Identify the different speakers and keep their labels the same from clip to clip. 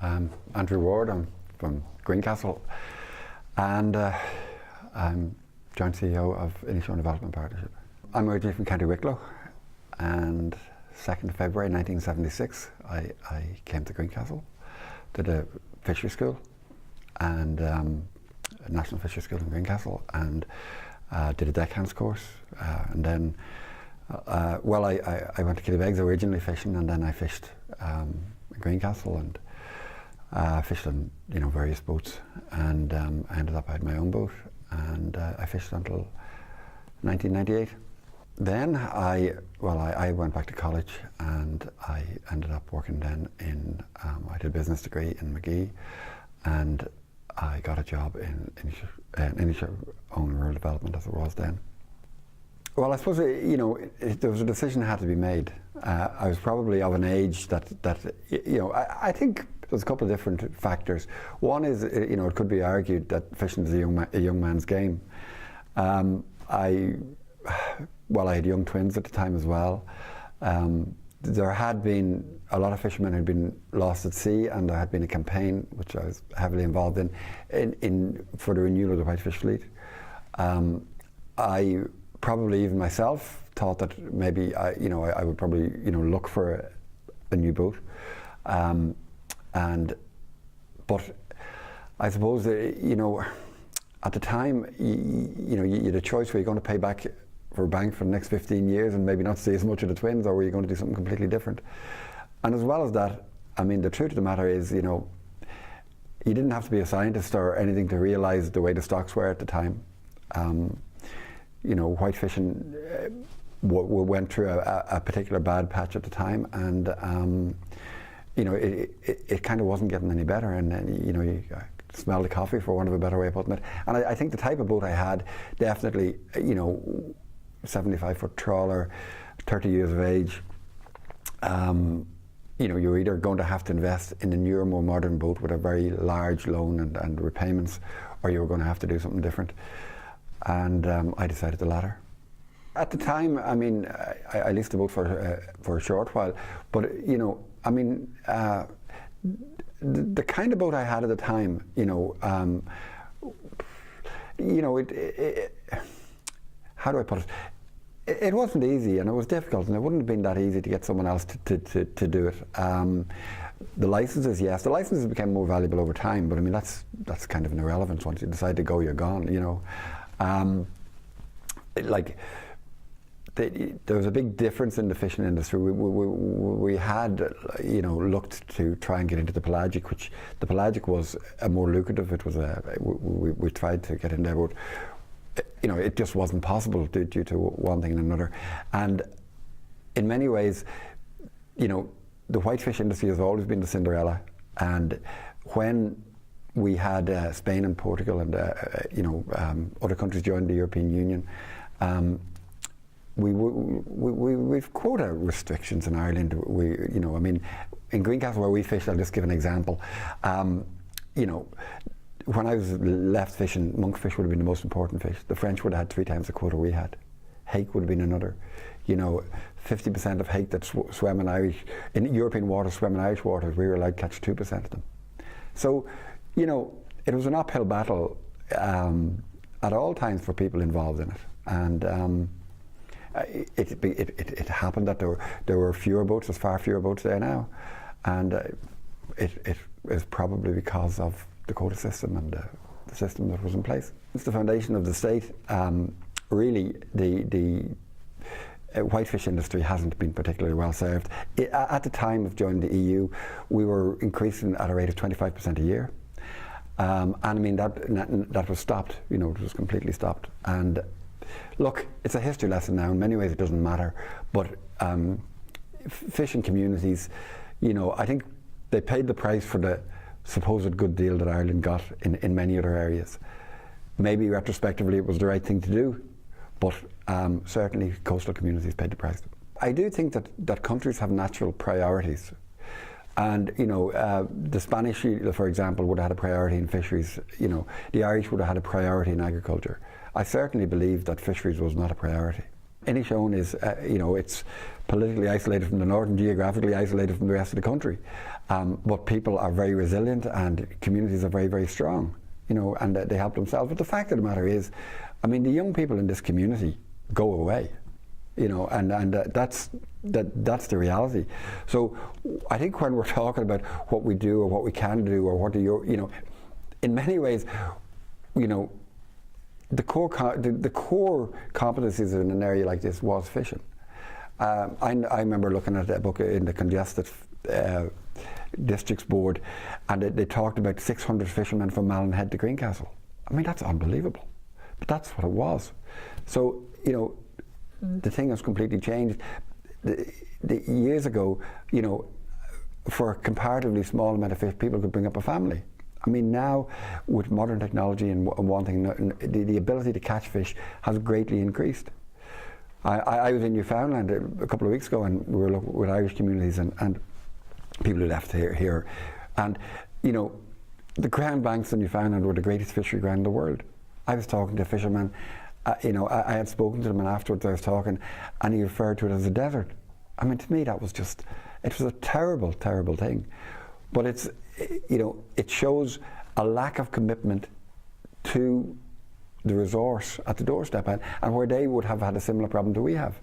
Speaker 1: I'm Andrew Ward. I'm from Greencastle, and I'm joint CEO of Inishowen Development Partnership. I'm originally from County Wicklow, and 2nd of February 1976 I came to Greencastle, did a fishery school and a national fishery school in Greencastle, and did a deckhands course, and then I went to Killybegs originally fishing, and then I fished in Greencastle and fished on various boats, and I ended up, I had my own boat, and I fished until 1998. Then I went back to college, and I ended up working then in, I did a business degree in Magee, and I got a job in Inishowen Rural Development, as it was then. Well, I suppose, there was a decision that had to be made. I was probably of an age that I think there's a couple of different factors. One is, it could be argued that fishing is a young man's game. I had young twins at the time as well. There had been a lot of fishermen who had been lost at sea, and there had been a campaign which I was heavily involved in for the renewal of the whitefish fleet. I probably even myself thought that maybe I would probably look for a new boat, but I suppose at the time you had a choice: were you going to pay back for a bank for the next 15 years and maybe not see as much of the twins, or were you going to do something completely different? And as well as that, I mean, the truth of the matter is, you didn't have to be a scientist or anything to realise the way the stocks were at the time. White fishing went through a particular bad patch at the time, and it kind of wasn't getting any better, and then you smell the coffee, for want of a better way of putting it. And I think the type of boat I had, definitely 75-foot trawler, 30 years of age, you're either going to have to invest in a newer, more modern boat with a very large loan and repayments, or you're going to have to do something different. And I decided the latter. At the time, I mean, I leased the boat for a short while, but the kind of boat I had at the time, how do I put it? It wasn't easy, and it was difficult, and it wouldn't have been that easy to get someone else to do it. The licenses, yes, the licenses became more valuable over time, but I mean that's kind of an irrelevance. Once you decide to go, you're gone. There was a big difference in the fishing industry. We had, looked to try and get into the pelagic, which the pelagic was a more lucrative. It was we tried to get in there, but it just wasn't possible due to one thing and another. And in many ways, the whitefish industry has always been the Cinderella. And when we had Spain and Portugal and other countries joined the European Union, we've quota restrictions in Ireland. In Greencastle where we fished, I'll just give an example. When I was left fishing, monkfish would have been the most important fish. The French would have had 3 times the quota we had. Hake would have been another. 50% of hake that swam in European waters, swam in Irish waters, we were allowed to catch 2% of them. So, it was an uphill battle at all times for people involved in it. And it happened that there were fewer boats. There's far fewer boats there now, and it is probably because of the quota system and the system that was in place. It's the foundation of the state. Really, the whitefish industry hasn't been particularly well served. At the time of joining the EU, we were increasing at a rate of 25% a year, and I mean that was stopped. It was completely stopped. And look, it's a history lesson now. In many ways, it doesn't matter. But fishing communities, I think they paid the price for the supposed good deal that Ireland got in many other areas. Maybe retrospectively it was the right thing to do, but certainly coastal communities paid the price. I do think that countries have natural priorities. And the Spanish, for example, would have had a priority in fisheries. The Irish would have had a priority in agriculture. I certainly believe that fisheries was not a priority. Inishowen is, it's politically isolated from the north and geographically isolated from the rest of the country. But people are very resilient and communities are very, very strong, and they help themselves. But the fact of the matter is, the young people in this community go away, and that's the reality. So I think when we're talking about what we do or what we can do or what do you, in many ways, the core competencies in an area like this was fishing. I remember looking at a book in the Congested Districts Board, and they talked about 600 fishermen from Mallinhead to Greencastle. That's unbelievable, but that's what it was. So the thing has completely changed. The years ago, for a comparatively small amount of fish, people could bring up a family. Now with modern technology and one thing, the ability to catch fish has greatly increased. I was in Newfoundland a couple of weeks ago, and we were looking with Irish communities and people who left here. And the Grand Banks in Newfoundland were the greatest fishery ground in the world. I was talking to a fisherman, I had spoken to him, and afterwards I was talking, and he referred to it as a desert. To me that was it was a terrible, terrible thing. But it shows a lack of commitment to the resource at the doorstep, and where they would have had a similar problem that we have.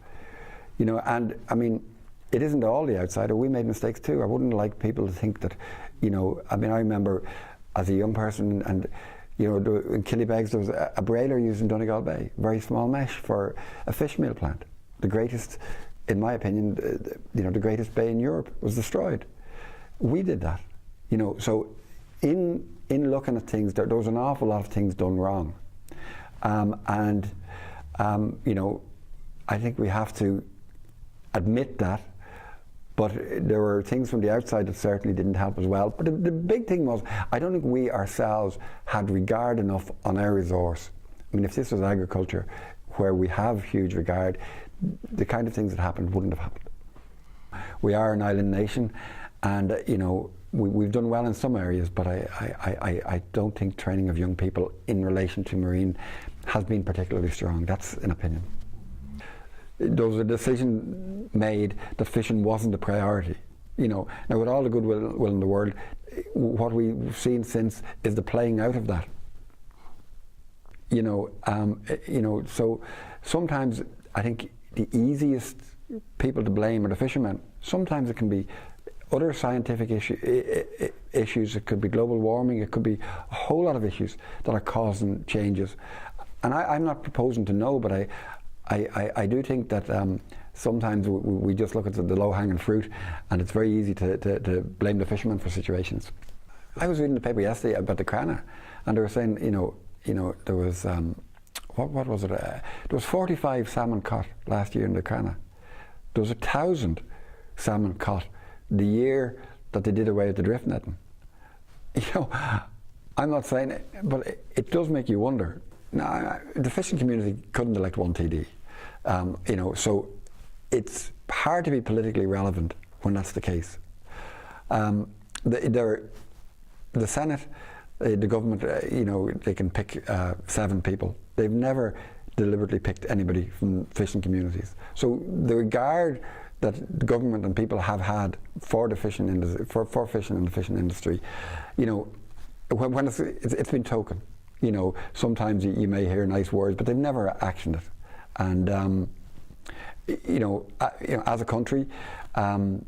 Speaker 1: It isn't all the outsider. We made mistakes too. I wouldn't like people to think that, I remember as a young person, and in Killybegs there was a brailer used in Donegal Bay, very small mesh for a fish meal plant. The greatest, in my opinion, the greatest bay in Europe was destroyed. We did that. So in looking at things, there was an awful lot of things done wrong, and I think we have to admit that. But there were things from the outside that certainly didn't help as well. But the big thing was, I don't think we ourselves had regard enough on our resource. If this was agriculture, where we have huge regard, the kind of things that happened wouldn't have happened. We are an island nation, and we've done well in some areas, but I don't think training of young people in relation to marine has been particularly strong. That's an opinion. There was a decision made that fishing wasn't a priority. Now with all the goodwill in the world, what we've seen since is the playing out of that. So sometimes I think the easiest people to blame are the fishermen. Sometimes it can be other scientific issues, it could be global warming, it could be a whole lot of issues that are causing changes. And I'm not proposing to know, but I do think that sometimes we just look at the low-hanging fruit, and it's very easy to blame the fishermen for situations. I was reading the paper yesterday about the Crana, and they were saying, there was, what was it? There was 45 salmon caught last year in the Crana. There was 1,000 salmon caught the year that they did away with the drift netting. I'm not saying it, but it does make you wonder. Now, the fishing community couldn't elect one TD, so it's hard to be politically relevant when that's the case. The Senate, the government, they can pick 7 people. They've never deliberately picked anybody from fishing communities. So the regard that the government and people have had for the fishing industry, for fishing and the fishing industry, when it's been token. Sometimes you may hear nice words, but they've never actioned it. And as a country, the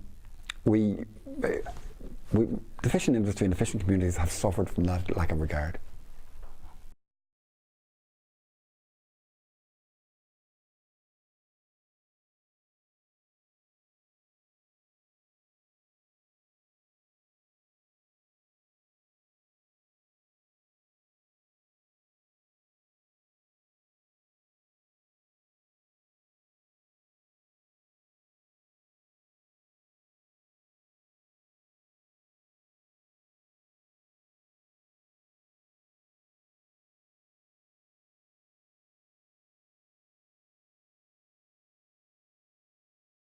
Speaker 1: fishing industry and the fishing communities have suffered from that lack of regard.